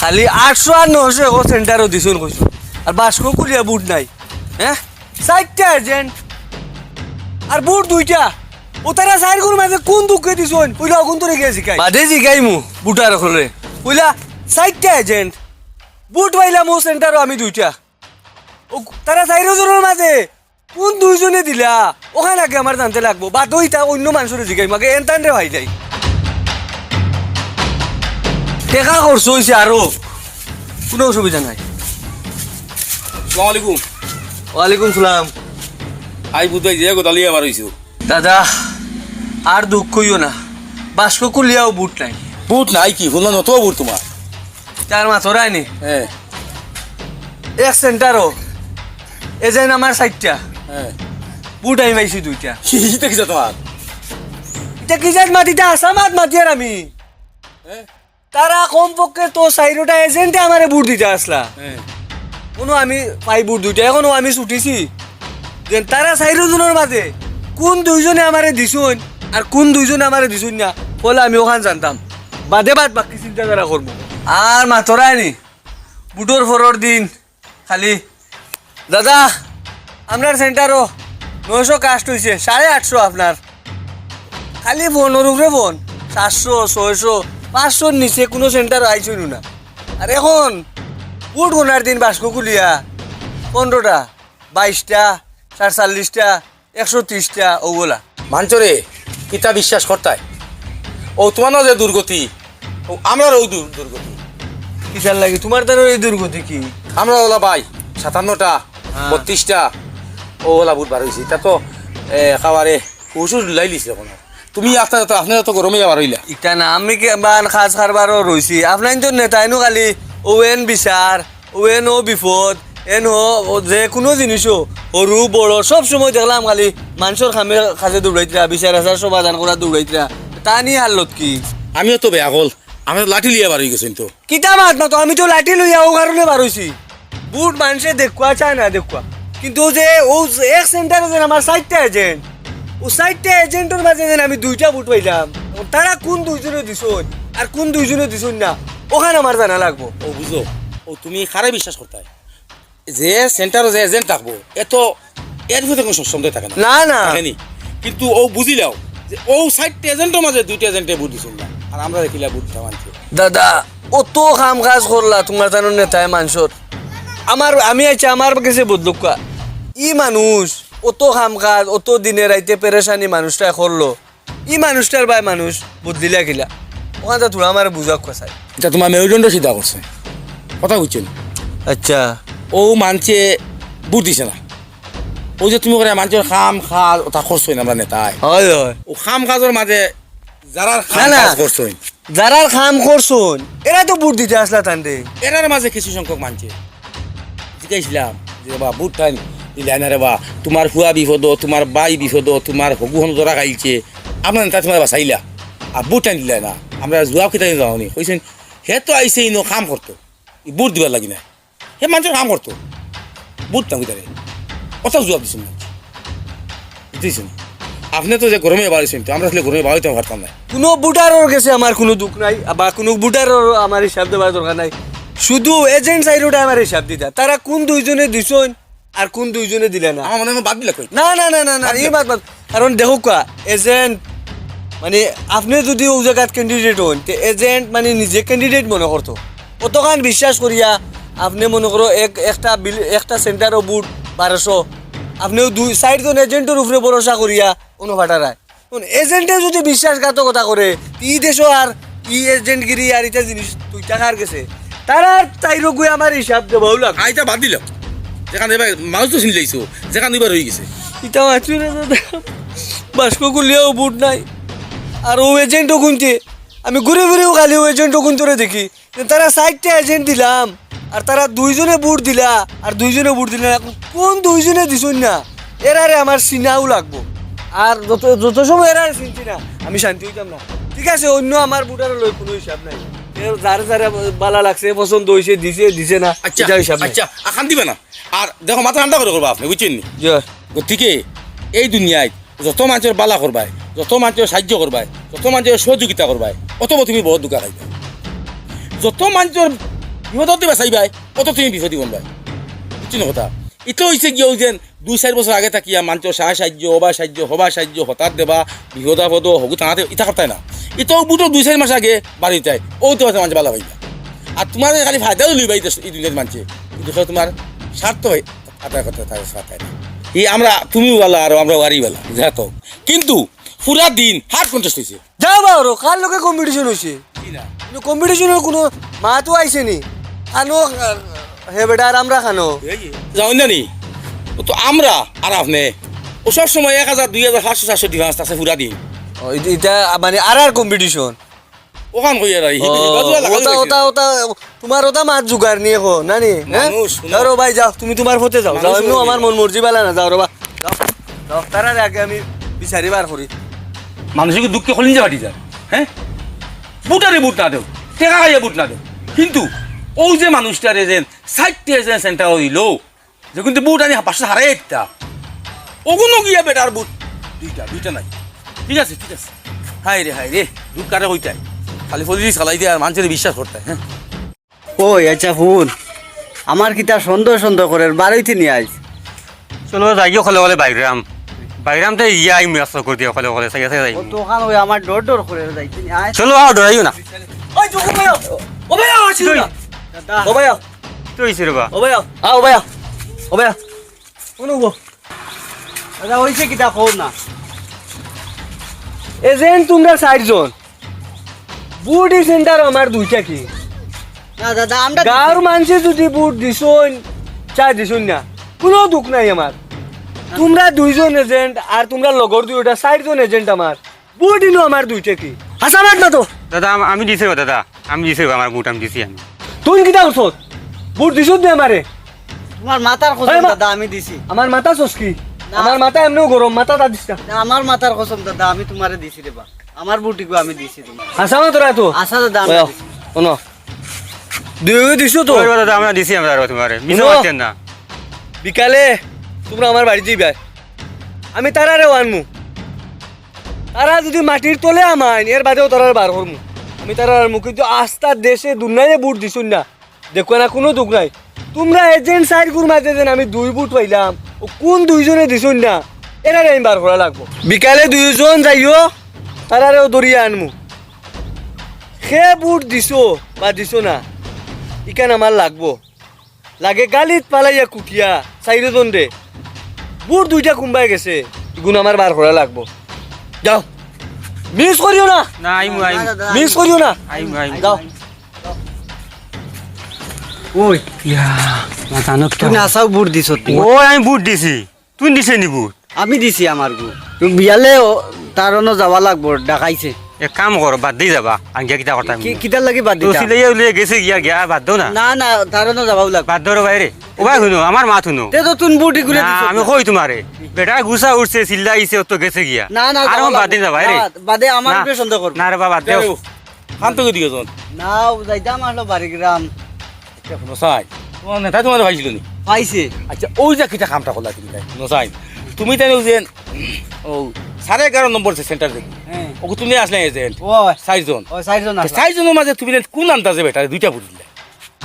খালি 800 আর 900 এখন সেন্টারও দিছুন কইছো আর বাসকো কুলিয়া বুট নাই হ্যাঁ 4টা এজেন্ট আর বুট 2টা ও তারা সাইরগুর মাঝে কোন দুঃখে দিছুন কইলা কোন তোরে গেছি কাই বাদে জিগাইমু বুটার খরে কইলা 4টা এজেন্ট বুট পাইলাম ও সেন্টারও আমি 2টা ও তারা সাইরজনের মাঝে কোন দুইজনে দিলা ওখানে আগে আমার জানতে লাগবো বা দইটা অন্য মানুষের জিগাইম আগে এনতান রে ভাই যাই টেকা খরচ হয়েছে আরো কোনো অসুবিধা নাই আসসালামু আলাইকুম। ওয়ালাইকুম সালাম আই বুঝাই যে গোদালি আবার হইছো দাদা আর দুঃখ কইও না বাস্ক কুলিয়াও বুট নাই বুট নাই কি হলো না তো বুট তোমার তার মাথরাই নি হ্যাঁ এক সেন্টারও এজেন্ট আমার 4টা হ্যাঁ বুট আমি পাইছি 2টা কি দেখিছ তোমার এটা কি জাত মাটিটা আসামাত মাটি আর আমি হ্যাঁ তারা কমপক্ষে তো 4টা এজেন্টে আমারে বুট দিতে আসলা হ্যাঁ কোনো আমি পাই বুট 2টা এখনো আমি ছুটিছি যে তারা 4 জনের মাঝে কোন দুইজনে আমারে দিছুন আর কোন দুইজনে আমারে দিছুন না বলে আমি ওখান জানতাম বাদে বাদ বাকি চিন্তাধারা করবো আর মাথরাই নি বুটোর ফরর দিন খালি দাদা আপনার সেন্টারও 900 কাস্ট হয়েছে 850 আপনার খালি ফোনের উপরে ফোন 700 600 500 নিচে কোনো সেন্টার আইসই না আর এখন বুট গোনার দিন বাস্ক কুলিয়া 15টা 22টা 47টা 130টা ওগুলা মাঞ্চরে কিতা বিশ্বাস করতাই ও তোমার যে দুর্গতি ও আমরার ওই দুর্গতি কিসার লাগে তোমার তার এই দুর্গতি কি আমরা ওলা ভাই 57টা হ্যাঁ। 32টা ও ওলা বুট বার হয়েছি তা তো খাবারে ওষুধ লাইলিস এখন তুমি আপনার তো গরমে আবার হইলা ইটা না আমি বান খাস খারবারও রইছি আপনার তো নেতাইনো খালি ওয়েন বিচার ওয়েন ও বিপদ এন ও যে কোনো জিনিসও সরু বড় সব সময় দেখলাম খালি মানুষের খামে খাজে দৌড়াইতরা বিচার আচার সমাধান করা দৌড়াইতরা তা নিয়ে হারলত কি আমিও তো বেয়া হল আমি লাঠি লিয়ে বার হয়ে গেছেন তো কিতা মাত না তো আমি তো লাঠি লইয়া ও কারণে বারইছি বুট মানুষে দেখুয়া চায় না দেখুয়া কিন্তু যে ও এক সেন্টারে যে আমার 4টা এজেন্ট ও 4টা এজেন্টের মাঝে যেন আমি 2টা বুট পাইলাম তারা কোন দুইজনে দিছুন আর কোন দুইজনে দিছুন না ওখানে আমার জানা লাগবো ও বুঝলো ও তুমি খারাপ বিশ্বাস করতাই যে সেন্টারও যে এজেন্ট থাকবো এত এর ভিতরে কোনো সন্দেহ থাকে না না না থাকেনি কিন্তু ও বুঝিলাও যে ও 4টা এজেন্টের মাঝে 2টা এজেন্টে বুট দিছিল না আর আমরা দেখিলা বুট মানছি দাদা অত কাম কাজ করলা তোমার জানো নেতায় মানুষের আমি আইছি আমার কাছে বদলুকা ই মানুষ অত কাম কাজ অত দিনে রাইতে পেরেশানি মানুষটা করলো ই মানুষটার বাই মানুষ বদলিলা গিলা ওখানে থোড়া আমার বুঝা চাই এটা তোমার মেরুদণ্ড সিধা করছে কথা বুঝছেন আচ্ছা ও মানছে বুট দিছে না ও যে তুমি করে মানুষের খাম খাজ ওটা করছোই না আমরা নেতায় হয় হয় ও খাম কাজের মাঝে যারা খাম না, না। কাজ করছোই যারা কাম করছুন এরা তো বুট দিতে আসলা তান্ডে এরার মাঝে কিছু সংখ্যক মানছে জিজ্ঞাসলাম যে বা বুট টাইম দিলে না রে বা তোমার হুয়া বিপদ তোমার বাই বিপদ তোমার হগুহন ধরা খাইছে আপনার নেতা তোমার বাসাইলা আর বুট টাইম দিলে না আমরা জুয়া খেতে যাওনি কইছেন হে তো আইসে ইনো কাম করতো ই বুট দিবার লাগি না হে মানুষের কাম করতো বুট টাইম কিতারে কত জবাব দিছেন বুঝতেছেন আপনি তো যে গরমে বাড়িছেন তো আমরা আসলে গরমে বাড়িতে পারতাম না কোনো বুটারের কাছে আমার কোনো দুঃখ নাই বা কোনো বুটারের আমার হিসাব দেওয়ার দরকার নাই শুধু এজেন্ট সাইডটা আমার হিসাব দিতা তারা কোন দুইজনে দিছুন আর কোন দুইজনে দিলে না আমার মনে হয় বাদ দিলা কই না না না না না এই বাদ বাদ কারণ দেখো কোয়া এজেন্ট মানে আপনি যদি ও জায়গাত ক্যান্ডিডেট হন তে এজেন্ট মানে নিজে ক্যান্ডিডেট মনে করতো কতখান বিশ্বাস করিয়া আপনি মনে করো একটা সেন্টারও বুট 1200 আপনিও 4জন এজেন্টের উপরে ভরসা করিয়া কোনো ফাটারায় এজেন্টে যদি বিশ্বাসঘাতকতা করে ই দেশও আর ই এজেন্টগিরি আর এটা জিনিস তুই টাকার গেছে তারা তাইরও গিয়ে আমার হিসাব দেবো লাগ আইটা বাদ দিল যেখানে এবার মানুষ তো চিনি লাইছো যেখানে এবার হয়ে গেছে ইটাও আছি না বাস্ক গুলিয়াও বুট নাই আর ও এজেন্টও গুনতে আমি ঘুরে ঘুরেও খালি ও এজেন্টও গুনতে দেখি তারা 4টা এজেন্ট দিলাম আর তারা দুইজনে বুট দিলা আর দুইজনে বুট দিলা কোন দুইজনে দিছুন না এরারে আমার চিনাও লাগবো আর যত সময় এরা চিনছি না আমি শান্তি হইতাম না ঠিক আছে অন্য আমার বুটার লই কোনো হিসাব নাই যারা যারা বালা লাগছে পছন্দ হয়েছে দিছে না আচ্ছা এটা হিসাব নাই আচ্ছা আখান দিবে না আর দেখো মাথা ঠান্ডা করে করবা আপনি বুঝছেন নি জয় গতিকে এই দুনিয়ায় যত মানুষের বালা করবাই যত মানুষের সাহায্য করবাই যত মানুষের সহযোগিতা করবাই অত তুমি বহুত দুঃখা খাইবে যত মানুষের বিপদতে বাঁচাই ভাই কত তুমি বিপদ দিবন ভাই বুঝছি না কথা ইটো হয়েছে গিয়েও যেন 2-4 বছর আগে থাকিয়া মানুষ সাহায্য হবা সাহায্য হঠাৎ দেবা বিপদ আপদ হগু টানাতে ইটা করতাই না ইটো বুটো 2-4 মাস আগে বাড়িতে ও তো মানুষ ভালো ভাইবা আর তোমার খালি ফায়দাও লইবা এই দুনিয়ার মানুষে কিন্তু তোমার স্বার্থ হয় আদায় করতে থাকে স্বার্থ না এই আমরা তুমিও বলা আর আমরা ওয়ারি বলা যা তো কিন্তু পুরা দিন হার্ড কন্টেস্ট হয়েছে যা বারো কার লোকে কম্পিটিশন হয়েছে কিন্তু কম্পিটিশনের কোনো মাতো আইছে নি খানো হে বেটা আর আমরা খানো যাও না নি ও তো আমরা আর আপনি ও সব সময় 1000 2000 500 400 ডিভান্স আছে পুরা দিন এটা মানে আর কম্পিটিশন ওখান কই আর ওটা ওটা ওটা তোমার ওটা মাছ জুগার নিয়ে খো না নি মানুষ, শুনো। যাও ভাই যাও তুমি তোমার হতে যাও যাও মানুষ এমনি হতে আমার যাও। মন মর্জি বেলা না যাও রবা যাও যাও তার আগে আমি বিচারি বার করি মানুষকে দুঃখে হলিন যে ফাটি যায় হ্যাঁ বুটারে বুট না দেও টেকা খাইয়া বুট না দেও কিন্তু ও যে মানুষটারে যেন 60 সেন্টার হইল যে কিন্তু বুট আনি 500 হারাই একটা ওগুলো গিয়া বেটার বুট দুইটা নাই ঠিক আছে হাই রে দুধ কারে হইতাই খালি ফলি চালাই দিয়ে আর মানুষের বিশ্বাস করতে হ্যাঁ ওই আচ্ছা ফোন আমার কিতা সন্দেহ করে বারোইতে নিয়ে আইস চলো যাইও খলে খলে বাইরাম তো ইয়া আই মিয়াস করে দিও খলে খলে সাইয়া সাইয়া যাই ও দোকান ওই আমার ডর করে যাইতে নিয়ে আইস চলো আও ডরাইও না ওই তো ও ভাই আসি না দাদা ও ভাই তো ইসে রে বা ও ভাই ও ভাই কোন গো দাদা হইছে কিতা ফোন না এজেন্ট তোমরা 4 জন বুডি সেন্টার আমার দুইটা কি না দাদা আমরা গাঁর মানুষে যদি বুট দিছুন চা দিছুন না কোনো দুঃখ নাই আমার তোমরা 2 জন এজেন্ট আর তোমরা লগর দুইটা 4 জন এজেন্ট আমার বুট দিনো আমার দুইটা কি হাসা মাত না তো দাদা আমি দিছি গো দাদা আমি দিছি গো আমার বুট আমি দিছি আমি তুই কিটা উঠছ বুট দিছুন দে আমারে তোমার মাথার ওই কসম মা- দাদা আমি দিছি আমার মাথা চসকি না। আমার মাথা এমনিও গরম মাথা তা দিস না না, আমার মাথার কসম দাদা আমি তোমারে দিছি রে বা আমার বুটিকো আমি দিছি তোমার হাসা মাত তোরা তো আশা দাদা আমি দিছি। শোনো দুই দিছো তো ওই দাদা আমরা দিছি আমরা তোমারে মিছো শুনো। করতেন না বিকালে তোমরা আমার বাড়ি যাইবা আমি তারারে আনমু তারা যদি মাটির তলে আমায় এর বাদেও তারার বার করমু আমি তারার আনমু কিন্তু আস্তার দেশে দুনিয়ায় বুট দিছুন না দেখো না কোনো দুঃখ নাই তোমরা এজেন্ট সাইড গুর মাঝে যেন আমি 2 বুট পাইলাম ও কোন 2 জনে দিছুন না এরা আমি বার করা লাগবো বিকালে 2 জন যাইও তারারেও দরিয়া আনমু সে বুট দিছো বা দিছো না ইকান আমার লাগবো লাগে গালিত পালাইয়া কুটিয়া 4 জন দে বুট দুইটা কুম্বাই গেছে গুণ আমার বার করা লাগবো যাও মিস করিও না না আইমু না, দাদা, মিস করিও না আইমু যাও ওই মাথা নষ্ট তুমি আসাও বুট দিছ তুমি ও আমি বুট দিছি তুই দিছে নি বুট আমি দিছি আমার গু তুমি বিয়ালে তার অন্য যাওয়া লাগবো ডাকাইছে এক কাম কর বাদ দিয়ে যাবা আর গিয়া কিতা করতাম কিতার লাগি বাদ তো দিতা সিলাইয়া উলিয়ে গেছে গিয়া গিয়া বাদ দাও না না না তার অন্য যাওয়াও লাগবে বাদ দাও রে বাইরে ও ভাই শুনো আমার মা শুনো তে তো তুমি বুটি ঘুরে না, দিছ আমি কই তোমারে বেটা গুছা উঠছে চিল্লা আইছে তো গেছে গিয়া না না আর যাওয়া বাদ দিয়ে লাগবো। যাবা রে না, বাদে আমার না। উপরে সন্দেহ করবে না রে বাবা বাদ দেও শান্ত করে দিও জন না যাইতাম আসলো বাড়ি গ্রাম নসাই তোমার নেতা তোমার ভাইছিল নি পাইছে আচ্ছা ওই যে কিটা কামটা করলা তুমি তাই নসাই তুমি তাই যে ও 11.5 নম্বর সেন্টার দেখি হ্যাঁ ওকে তুমি আসলে এজেন্ট ও 4 জন ও 4 জন আসলো 4 জনের মাঝে তুমি কোন আন্দাজে বেটা দুইটা বুঝলে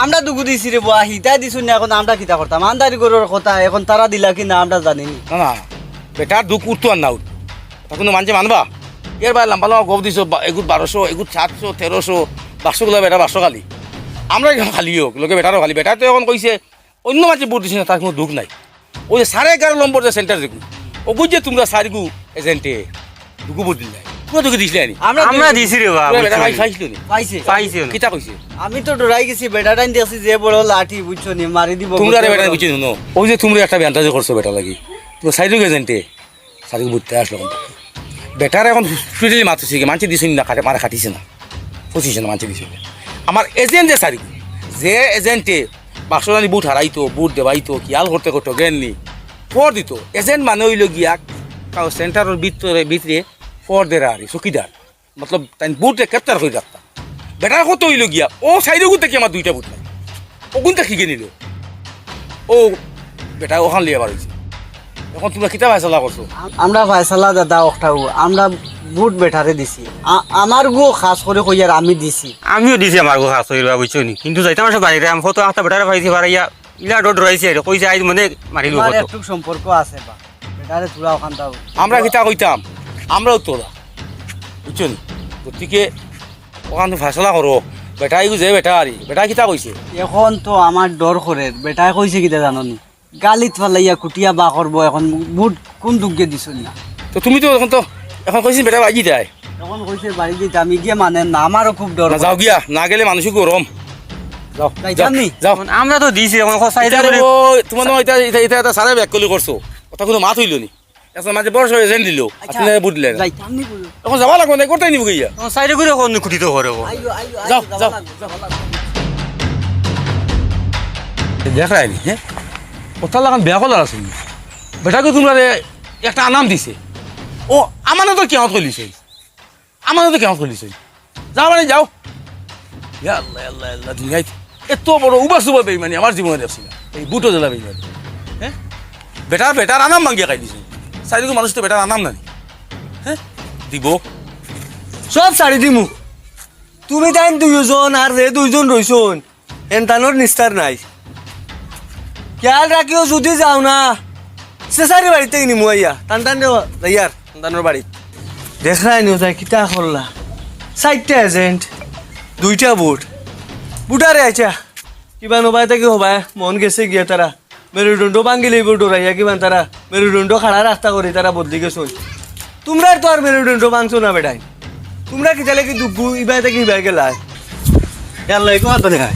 আমরা দুগু দিছি রে বুয়া হিতা দিছু না এখন আমরা কিতা করতাম আন্দারি করার কথা এখন তারা দিলা কি না আমরা জানি নি না না বেটার দুঃখ উঠতো আর না উঠ তা কোনো মানুষে মানবা এর বাইরে লম্বা লম্বা গপ দিছ এগুত 1200 এগুত 700 1300 500 বেটা 500 খালি আমরা এখানে খালি হোক লোকে বেটারও খালি বেটা তো এখন কইছে অন্য মাঝে বুট দিছে না তার কোনো দুঃখ নাই ওই যে 11.5 নম্বর যে সেন্টার দেখু ওগুলো যে তোমরা সারিগু এজেন্টে দুগু বুট দিলে পুরো দুগু দিছিলে নি আমরা দিছি রে বাবা বেটা ভাই খাইছিল নি পাইছে পাইছে না। কিতা কইছে আমি তো ডরাই গেছি বেটাটাই দেখছি যে বড় লাঠি বুঝছো নি মারি দিব তোমরা রে বেটা বুঝছি নো ওই যে তোমরা একটা ব্যান্তাজ করছো বেটা লাগি তো সাইডু এজেন্টে সারিগু বুটতে আসলো বেটার এখন হসপিটালে মারতেছে কি মানছে দিছুন না কাটে মারা খাটিছে না পঁচিছে না মানছে দিছুন আমার এজেন্ট যে সারিগু যে এজেন্টে 500 রানি বুট হারাইতো বুট দেবাইতো কিয়াল করতে করতো জ্ঞাননি ফর দিত এজেন্ট মানে হইল গিয়া কাউ সেন্টারের ভিতরে ফর দেরা আর চকিদার মতলব তাই বুটে ক্যাপ্টার হয়ে রাখতা বেটার কত হইল গিয়া ও সাইডে গুণ থেকে আমার 2টা বুট নাই ও গুণটা শিখে নিল ও বেটা ওখান লিয়ে বার হয়েছে এখন তোমরা কিতা ফাইসলা করছো আমরা ফায়সালা দাদা ওটাও আমরা বুট বেটারে দিছি আমার গো খাস করে কইয়ার আমি দিছি আমিও দিছি আমার গো হাস হইবা বুঝছো নি কিন্তু যাইতাম আসে বাইরে আম ফটো আস্তা বেটারে পাইছি পারাইয়া ইলা ডর রইছে আর কইছে আইজ মানে মারিলো আমার ফটো একটু সম্পর্ক আছে বা বেটারে তুলা ওখান দাও আমরা কিতা কইতাম আমরাও তোরা বুঝছো নি গতিকে ওখান ফাইসলা করো বেটাই বুঝে বেটা আরি বেটা কিতা কইছে এখন তো আমার ডর করে বেটায় কইছে কিতা জাননি গালিত ফালাইয়া কুটিয়া বা করবো এখন বুট কোন দুঃখে দিছ না তো তুমি তো এখন কইছি বেটা বাজি দেয় এখন কইছে বাড়ি দিতে আমি গিয়ে মানে না আমারও খুব ডর না যাও গিয়া না গেলে মানুষই গরম যাও যাইতাম নি? যাও আমরা তো দিছি এখন চাইতে করে তোমার এটা এটা এটা এটা সারা ব্যাক করলে করছো কথা কোনো মাত হইল নি এখন মাঝে বড় সবাই জেন দিল আপনি বুঝলে না যাইতাম নি বলো। এখন যাওয়া লাগবে না করতেই নিব গিয়া চাইতে করে কোন খুঁটিতে করে আইও, আইও, আইও, যাও, যাওয়া যাও, লাগবে, যাওয়া লাগবে। দেখাই নি হ্যাঁ কথা লাগান বেয়া কলার আছে বেটাকে তোমরা একটা আনাম দিছে ও আমারও তো কেমন কলিছে আমারও তো কেমন কলিছে যাও মানে যাও ইয়া আল্লাহ আল্লাহ আল্লাহ দুনিয়ায় এত বড় উবাস উবা বেইমানি আমার জীবনে দেখছি না এই বুটো জেলা বেইমানি হ্যাঁ বেটার আনাম মাঙ্গিয়া খাই দিছে চারিদিকে মানুষ তো বেটার আনাম নানি হ্যাঁ দিব সব ছাড়ি দিমু তুমি তাই দুইজন আর যে দুইজন রইছন এনতানোর নিস্তার নাই খেয়াল রাখিও যদি যাও না চেসারি বাড়িতে নিমু আইয়া টান টান ইয়ার টানোর বাড়িত দেখাই নিও তাই কিতা করলা 4টা এজেন্ট 2টা বুটারে আইছা কিবা নবাই থাকি হবাই মন গেছে গিয়া তারা মেরুদণ্ড ভাঙ্গি লইব ডরাইয়া কিমান তারা মেরুদণ্ড খাড়া রাস্তা করে তারা বদলি গেছন তোমরা তো আর মেরুদণ্ড ভাঙছো না বেটাই তোমরা কিতালে কি দুব্বু ইবাই থাকি ইবাই গেলাই ইয়ার লাই কথা দেখায়